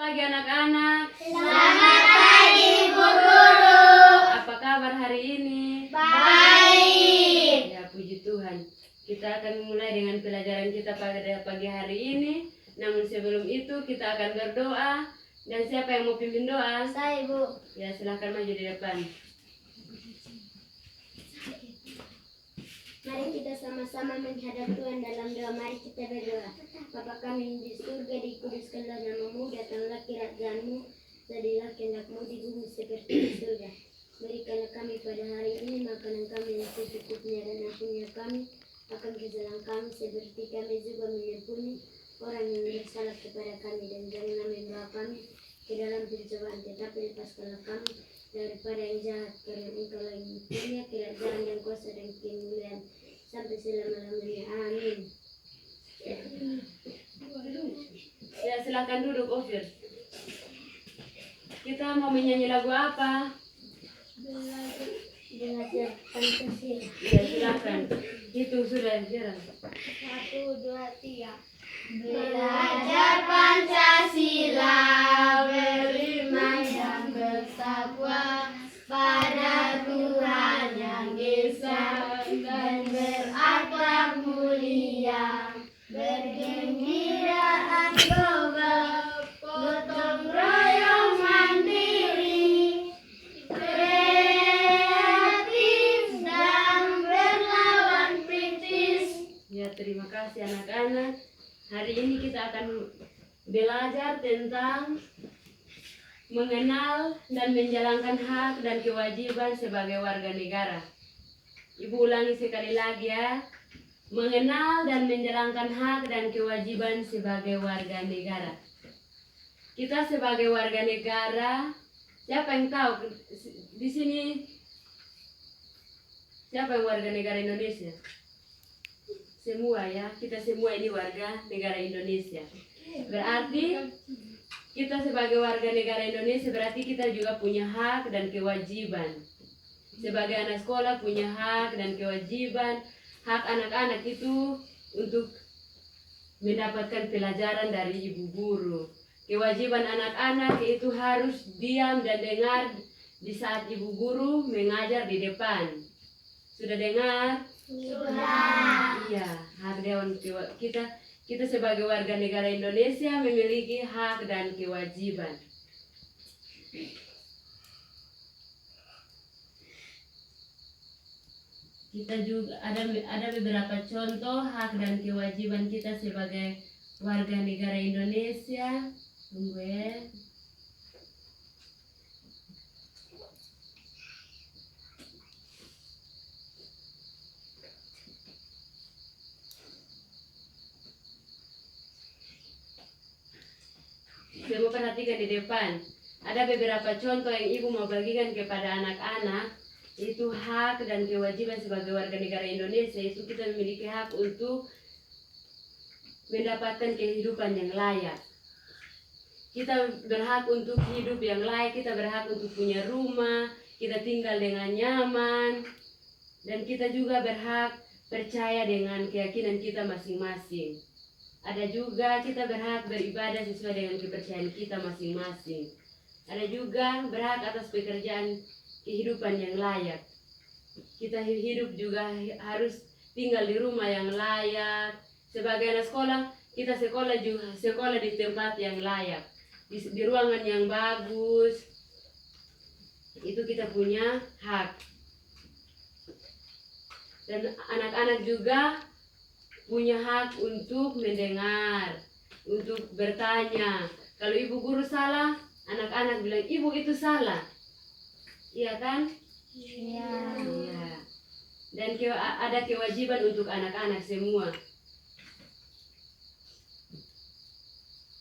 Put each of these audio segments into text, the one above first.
Pagi anak-anak. Selamat pagi Bu Guru. Apa kabar hari ini? Baik. Ya, puji Tuhan. Kita akan mulai dengan pelajaran kita pada pagi hari ini. Namun sebelum itu kita akan berdoa. Dan siapa yang mau pimpin doa? Saya Bu. Ya, silahkan maju di depan. Mari kita sama-sama menghadap Tuhan dalam doa. Mari kita berdoa. Bapa kami di surga, dikuduskanlah namamu, datanglah kerajaan-Mu, jadilah kehendak-Mu di bumi seperti di surga. Berikanlah kami pada hari ini makanan kami yang secukupnya, dan ampunilah kami akan kesalahan kami seperti kami juga mengampuni orang yang bersalah kepada kami, dan janganlah membawa kami ke dalam pencobaan, tetapi lepaskanlah kami daripada yang jahat, karena Engkau yang punya kerajaan dan kuasa dan kemuliaan sampai selama-lamanya. Amin. Ya, silahkan duduk, Ofir. Kita mau menyanyi lagu apa? Belajar Pancasila. Ya, silahkan. Hitung sudah jarang. 1, 2, 3. Belajar Pancasila, beriman dan bertakwa pada Tuhan yang Esa, dan berakhlak mulia, bergembira global, gotong royong mandiri, kreatif dan berlawan kritis. Ya, terima kasih anak-anak. Hari ini kita akan belajar tentang mengenal dan menjalankan hak dan kewajiban sebagai warga negara. Ibu ulangi sekali lagi ya. Mengenal dan menjalankan hak dan kewajiban sebagai warga negara. Kita sebagai warga negara, siapa yang tahu di sini siapa yang warga negara Indonesia? Semua ya, kita semua ini warga negara Indonesia. Berarti kita sebagai warga negara Indonesia berarti kita juga punya hak dan kewajiban. Sebagai anak sekolah punya hak dan kewajiban. Hak anak-anak itu untuk mendapatkan pelajaran dari ibu guru. Kewajiban anak-anak itu harus diam dan dengar di saat ibu guru mengajar di depan. Sudah dengar? Sudah. Iya, hak dan kita sebagai warga negara Indonesia memiliki hak dan kewajiban. Kita juga ada beberapa contoh hak dan kewajiban kita sebagai warga negara Indonesia. Tunggu ya. Coba perhatikan di depan. Ada beberapa contoh yang ibu mau bagikan kepada anak-anak. Itu hak dan kewajiban sebagai warga negara Indonesia. Itu kita memiliki hak untuk mendapatkan kehidupan yang layak. Kita berhak untuk hidup yang layak. Kita berhak untuk punya rumah. Kita tinggal dengan nyaman. Dan kita juga berhak percaya dengan keyakinan kita masing-masing. Ada juga kita berhak beribadah sesuai dengan kepercayaan kita masing-masing. Ada juga berhak atas pekerjaan kehidupan yang layak. Kita hidup juga harus tinggal di rumah yang layak. Sebagai anak sekolah, kita sekolah di tempat yang layak. Di ruangan yang bagus. Itu kita punya hak. Dan anak-anak juga punya hak untuk mendengar, untuk bertanya. Kalau ibu guru salah, anak-anak bilang, ibu itu salah. Iya kan? Iya. Iya. Dan ada kewajiban untuk anak-anak semua.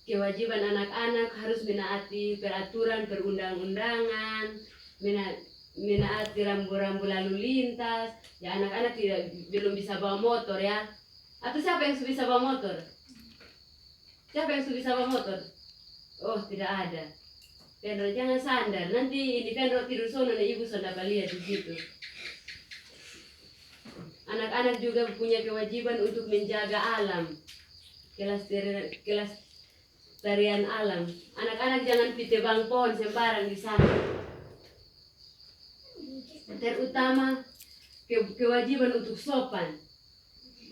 Kewajiban anak-anak harus menaati peraturan perundang-undangan, menaati rambu-rambu lalu lintas. Ya, anak-anak belum bisa bawa motor ya. Atau siapa yang bisa bawa motor? Siapa yang bisa bawa motor? Oh, tidak ada. Pedro, jangan sandar. Nanti ini Pedro tidur sono nih, ibu sudah lihat di situ. Anak-anak juga punya kewajiban untuk menjaga alam. Kelestarian alam. Anak-anak anak-anak jangan pitebang pohon sembarang di sana. Terutama kewajiban untuk sopan.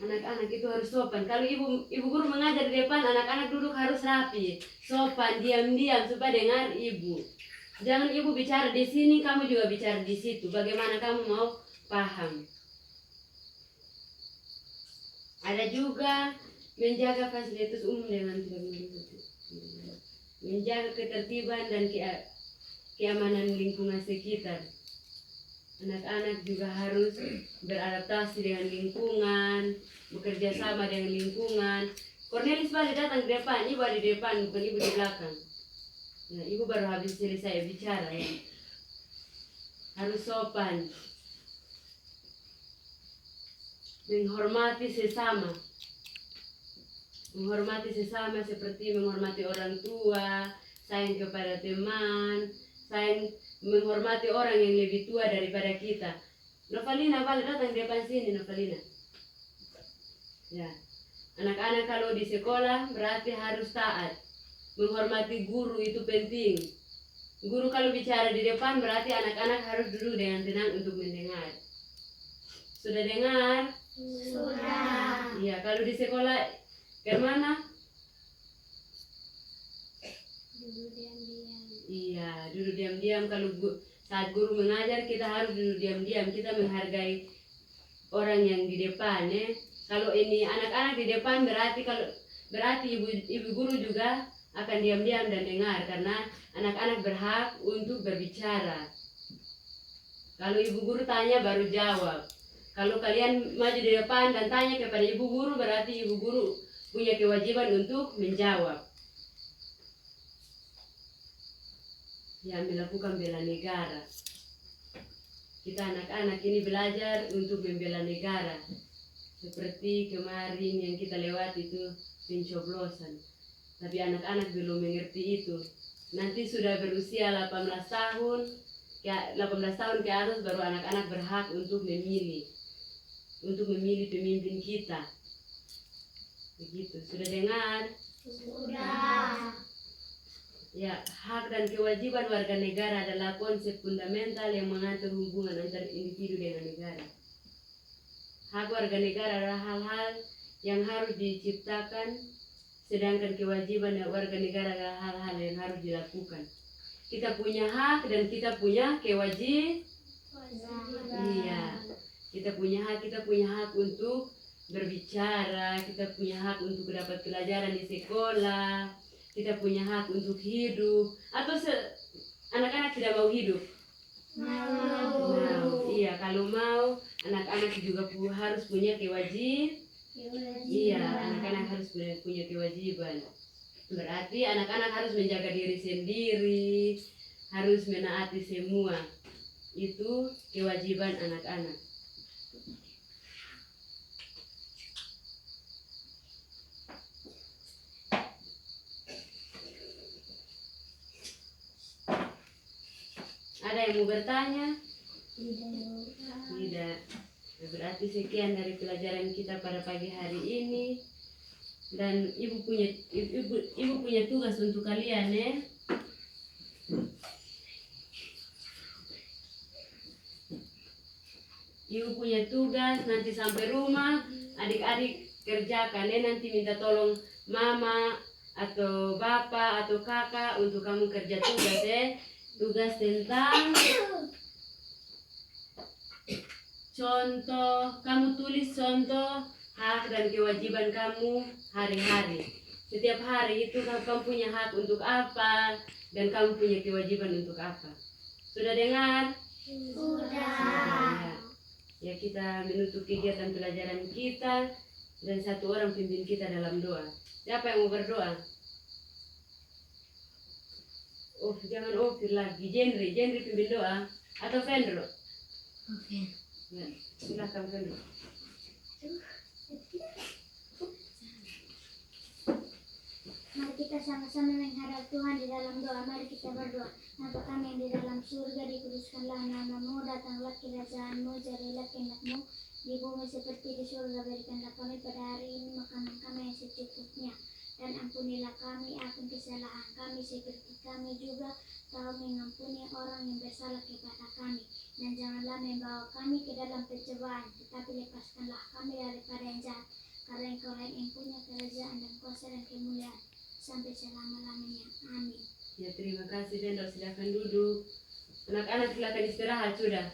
Anak-anak itu harus sopan. Kalau ibu guru mengajar di depan, anak-anak duduk harus rapi, sopan, diam-diam supaya dengar ibu. Jangan ibu bicara di sini, kamu juga bicara di situ. Bagaimana kamu mau paham? Ada juga menjaga fasilitas umum dengan tidak merugikan. Menjaga ketertiban dan keamanan lingkungan sekitar. Anak-anak juga harus beradaptasi dengan lingkungan, bekerja sama dengan lingkungan. Cornelis balik datang ke depan, ibu ada di depan, bukan ibu di belakang. Ya, ibu baru habis selesai bicara ya. Harus sopan, menghormati sesama. Menghormati sesama seperti menghormati orang tua, sayang kepada teman, sayang menghormati orang yang lebih tua daripada kita. Novalina, balik datang di depan sini, Novalina. Ya, anak-anak kalau di sekolah berarti harus taat. Menghormati guru itu penting. Guru kalau bicara di depan berarti anak-anak harus duduk dengan tenang untuk mendengar. Sudah dengar? Sudah. Iya, kalau di sekolah kemana? Duduk diam-diam. Iya, duduk diam-diam. Kalau saat guru mengajar kita harus duduk diam-diam. Kita menghargai orang yang di depan ya. Kalau ini anak-anak di depan berarti ibu guru juga akan diam-diam dan dengar karena anak-anak berhak untuk berbicara. Kalau ibu guru tanya baru jawab. Kalau kalian maju di depan dan tanya kepada ibu guru berarti ibu guru punya kewajiban untuk menjawab. Yang melakukan bela negara. Kita anak-anak ini belajar untuk membela negara. Seperti kemarin yang kita lewati itu pencoblosan. Tapi anak-anak belum mengerti itu. Nanti sudah berusia 18 tahun, 18 tahun ke atas baru anak-anak berhak untuk memilih. Untuk memilih pemimpin kita. Begitu, sudah dengar? Sudah. Ya, hak dan kewajiban warga negara adalah konsep fundamental yang mengatur hubungan antar individu dengan negara. Hak warga negara adalah hal-hal yang harus diciptakan, sedangkan kewajiban warga negara adalah hal-hal yang harus dilakukan. Kita punya hak dan kita punya kewajiban. Iya, kita punya hak untuk berbicara, kita punya hak untuk dapat pelajaran di sekolah, kita punya hak untuk hidup. Atau anak-anak tidak mau hidup? Mau. Iya, kalau mau, anak-anak juga harus punya kewajiban. Iya, anak-anak harus punya kewajiban. Berarti anak-anak harus menjaga diri sendiri, harus menaati semua. Itu kewajiban anak-anak. Ada yang mau bertanya? Tidak. Berarti sekian dari pelajaran kita pada pagi hari ini. Dan ibu punya tugas untuk kalian ya. Ibu punya tugas nanti sampai rumah adik-adik kerjakan ya, nanti minta tolong mama atau bapak atau kakak untuk kamu kerja tugas ya. Tugas tentang contoh, kamu tulis contoh hak dan kewajiban kamu hari-hari. Setiap hari itu kamu punya hak untuk apa dan kamu punya kewajiban untuk apa. Sudah dengar? Sudah. Ya, kita menutup kegiatan pelajaran kita dan satu orang pimpin kita dalam doa. Siapa yang mau berdoa? Oh, jangan Ofir lagi. Jenri pimpin doa atau Fendro? Oke. Ya, silakan Fendro. Mari kita sama-sama menghadap Tuhan di dalam doa. Mari kita berdoa. Bapa kami yang di dalam surga, dikuduskanlah namamu, datanglah kerajaanmu, jadilah kehendakmu di bumi seperti di surga. Berikanlah kami pada hari ini makanan kami yang secukupnya, dan ampunilah kami akan kesalahan kami seperti kami juga tahu mengampuni orang yang bersalah kepada kami. Dan janganlah membawa kami ke dalam pencobaan, tetapi lepaskanlah kami daripada yang jahat. Karena Engkaulah yang punya kerajaan dan kuasa dan kemuliaan sampai selama-lamanya. Amin. Ya, terima kasih Vendor, silakan duduk. Anak-anak silakan istirahat sudah.